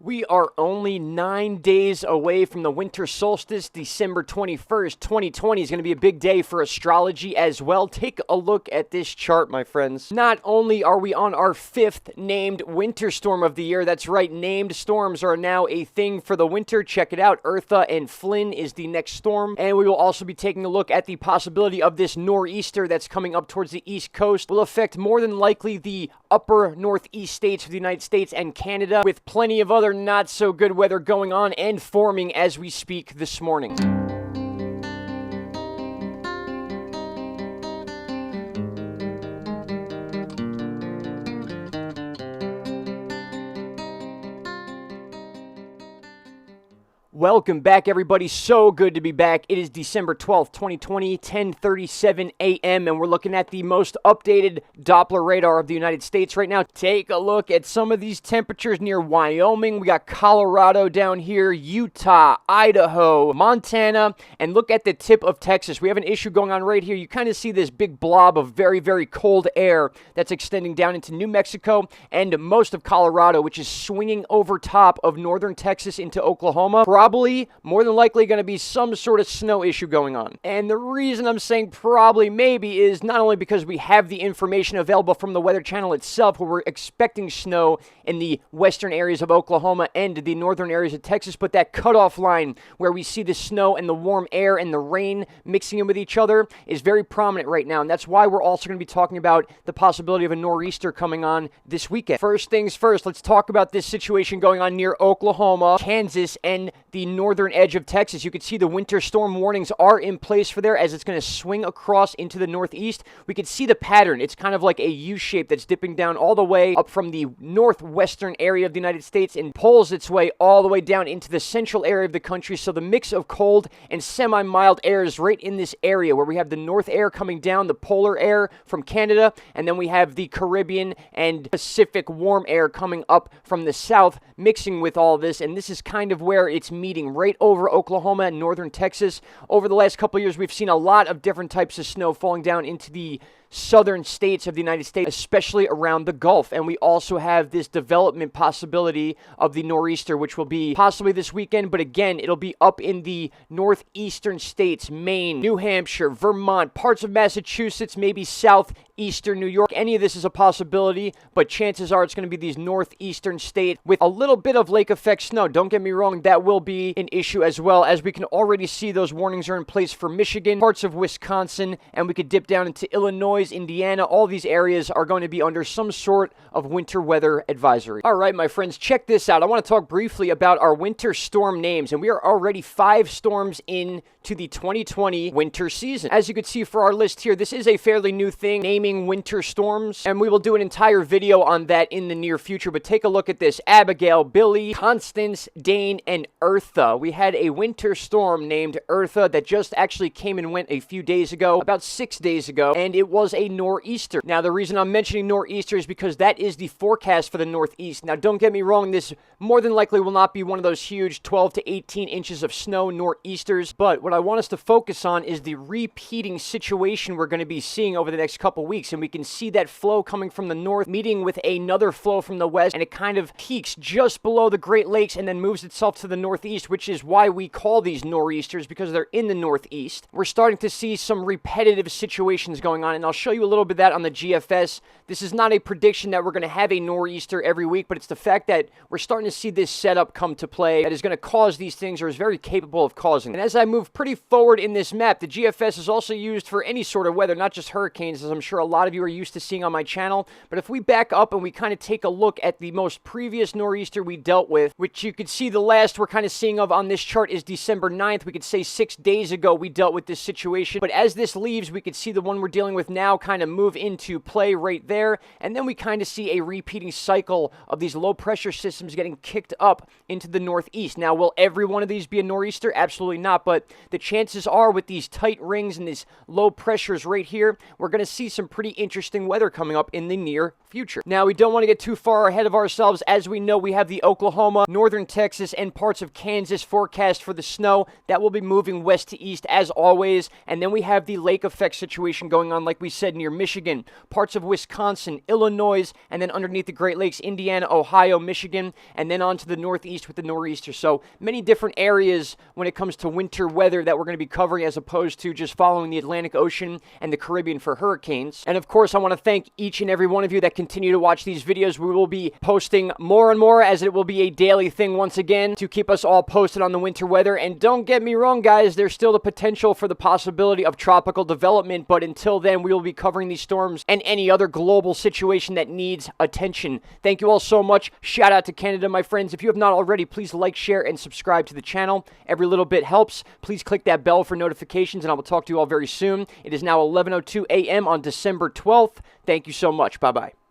We are only 9 days away from the winter solstice. December 21st, 2020 is going to be a big day for astrology as well. Take a look at this chart, my friends. Not only are we on our 5th named winter storm of the year, that's right, named storms are now a thing for the winter. Check it out, Eartha and FLYNN is the next storm. And we will also be taking a look at the possibility of this nor'easter that's coming up towards the east coast. Will affect more than likely the upper northeast states of the United States and Canada, with plenty of other not so good weather going on and forming as we speak this morning. Welcome back, everybody. So good to be back. It is December 12th, 2020, 10:37 a.m., and we're looking at the most updated Doppler radar of the United States right now. Take a look at some of these temperatures near Wyoming. We got Colorado down here, Utah, Idaho, Montana, and look at the tip of Texas. We have an issue going on right here. You kind of see this big blob of very, very cold air that's extending down into New Mexico and most of Colorado, which is swinging over top of northern Texas into Oklahoma. Probably, more than likely, going to be some sort of snow issue going on. And the reason I'm saying probably, maybe, is not only because we have the information available from the Weather Channel itself, where we're expecting snow in the western areas of Oklahoma and the northern areas of Texas, but that cutoff line where we see the snow and the warm air and the rain mixing in with each other is very prominent right now. And that's why we're also going to be talking about the possibility of a nor'easter coming on this weekend. First things first, let's talk about this situation going on near Oklahoma, Kansas, and the northern edge of Texas. You can see the winter storm warnings are in place for there as it's going to swing across into the northeast. We can see the pattern. It's kind of like a U shape that's dipping down all the way up from the northwestern area of the United States and pulls its way all the way down into the central area of the country. So the mix of cold and semi-mild air is right in this area where we have the north air coming down, the polar air from Canada, and then we have the Caribbean and Pacific warm air coming up from the south mixing with all this. And this is kind of where it's meeting right over Oklahoma and northern Texas. Over the last couple of years, we've seen a lot of different types of snow falling down into the southern states of the United States, especially around the Gulf. And we also have this development possibility of the nor'easter, which will be possibly this weekend, but again, it'll be up in the northeastern states, Maine, New Hampshire, Vermont, parts of Massachusetts, maybe southeastern New York. Any of this is a possibility, but chances are it's going to be these northeastern states with a little bit of lake effect snow. Don't get me wrong, that will be an issue as well, as we can already see those warnings are in place for Michigan, parts of Wisconsin, and we could dip down into Illinois, Indiana. All these areas are going to be under some sort of winter weather advisory. All right, my friends, check this out. I want to talk briefly about our winter storm names, and we are already 5 storms into the 2020 winter season. As you can see for our list here, this is a fairly new thing, naming winter storms, and we will do an entire video on that in the near future, but take a look at this. Abigail, Billy, Constance, Dane, and Eartha. We had a winter storm named Eartha that just actually came and went a few days ago, about 6 days ago, and it was a nor'easter. Now, the reason I'm mentioning nor'easter is because that is the forecast for the northeast. Now, don't get me wrong, this more than likely will not be one of those huge 12 to 18 inches of snow nor'easters, but what I want us to focus on is the repeating situation we're going to be seeing over the next couple weeks, and we can see that flow coming from the north meeting with another flow from the west, and it kind of peaks just below the Great Lakes and then moves itself to the northeast, which is why we call these nor'easters, because they're in the northeast. We're starting to see some repetitive situations going on, and I'll show you a little bit of that on the GFS. This is not a prediction that we're going to have a nor'easter every week, but it's the fact that we're starting to see this setup come to play that is going to cause these things, or is very capable of causing. And as I move pretty forward in this map, the GFS is also used for any sort of weather, not just hurricanes, as I'm sure a lot of you are used to seeing on my channel. But if we back up and we kind of take a look at the most previous nor'easter we dealt with, which you could see the last we're kind of seeing of on this chart is December 9th. We could say 6 days ago we dealt with this situation. But as this leaves, we could see the one we're dealing with now kind of move into play right there. And then we kind of see a repeating cycle of these low pressure systems getting kicked up into the northeast. Now, will every one of these be a nor'easter? Absolutely not. But the chances are, with these tight rings and these low pressures right here, we're going to see some pretty interesting weather coming up in the near future. Now, we don't want to get too far ahead of ourselves. As we know, we have the Oklahoma, northern Texas, and parts of Kansas forecast for the snow. That will be moving west to east as always. And then we have the lake effect situation going on like we said, near Michigan, parts of Wisconsin, Illinois, and then underneath the Great Lakes, Indiana, Ohio, Michigan, and then on to the northeast with the nor'easter. So many different areas when it comes to winter weather that we're going to be covering, as opposed to just following the Atlantic Ocean and the Caribbean for hurricanes. And of course, I want to thank each and every one of you that continue to watch these videos. We will be posting more and more, as it will be a daily thing once again, to keep us all posted on the winter weather. And don't get me wrong, guys, there's still the potential for the possibility of tropical development, but until then, we will be covering these storms and any other global situation that needs attention. Thank you all so much. Shout out to Canada, my friends. If you have not already, please like, share, and subscribe to the channel. Every little bit helps. Please click that bell for notifications, and I will talk to you all very soon. It is now 11:02 a.m. on December 12th. Thank you so much. Bye-bye.